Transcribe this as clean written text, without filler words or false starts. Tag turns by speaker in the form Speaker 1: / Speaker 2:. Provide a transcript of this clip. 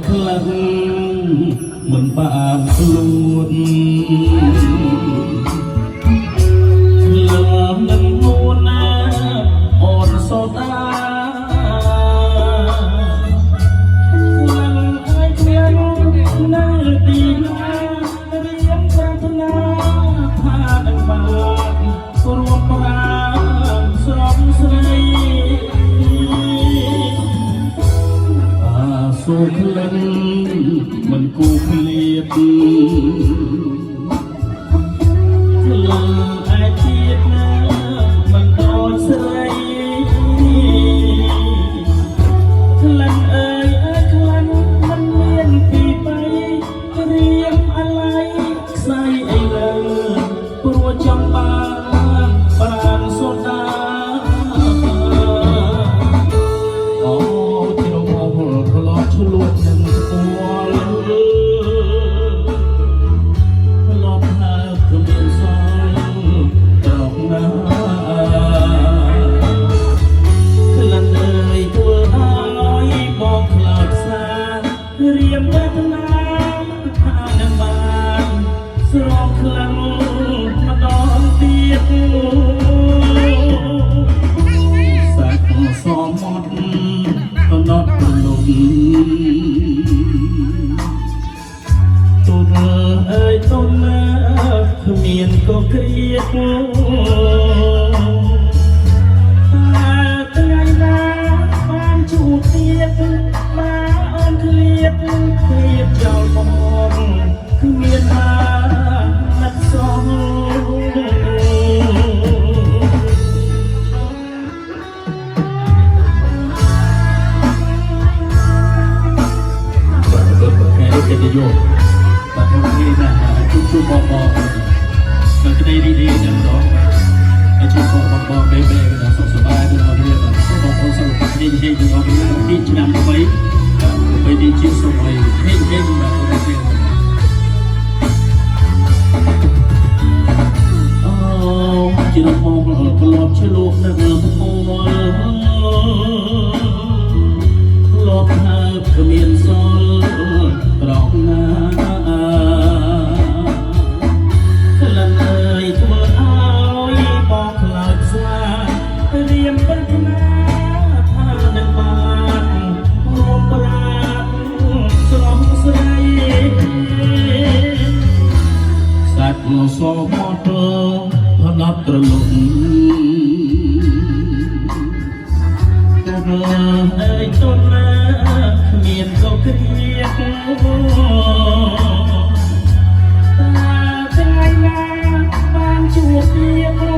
Speaker 1: ខ្លាំងមិនបានខ្លួនលើនឹងនួនណាអូនសូតានឹងឲ្យគ្មាននៅទីណារៀងប្រាថ្នាថានឹងបានរួមប្រាណស្រស់ស្រីសូមលឹងមិនគូឃ្លាតលឹងឯទៀតណាមិនដូចស្រីលឹងអើយខ្លាំងមិនមានទីបីរៀងអាឡ័យខ្សែអីលើព្រោះចង់បានប្រាណសូតាឆ្លួតនឹងស្គាល់លបហើបគ្មានសល់ត្រង់ណាក្លិនអើយធ្វើឲ្យបងខ្លោចសារៀមវេទនាថានឹងបានស្រោបខ្លាំងម្ដងទៀតសាច់សមមត់ណត់ប្រលំទូនអើយទូនណាគ្មានក៏គ្រៀតតែថ្ងៃណាបានជួបទៀតមកអូនឃ្លាតឃ្លាតចោលបងគ្មានបានណាត់សងកិត្តិយសបាទថ្ងៃនេះណាជួបបងនៅក្តីរីករាយណាស់ដល់ហើយជួបបងបេបេក៏សុខសប្បាយទៅដល់គ្នាបាទបងប្អូនសុខភាពនេះទៅដល់គ្នាទីឆ្នាំថ្មីទីជាសុខហើយហេបាទអូជាបងក្លបឆ្លុះនៅលើពណ៌លបហើបគ្មានសល់ត្រង់ណាក្លិនអើយធ្វើឲ្យបងខ្លោចស្លារៀមប្រាថ្នាថានឹងបានរួមប្រាណស្រស់ស្រីសាច់មកសមកទៅណត់ត្រលុងទៅអើយទៅណាគ្មានក៏គ្មានតែថ្ងៃណាបានជួបគ្នា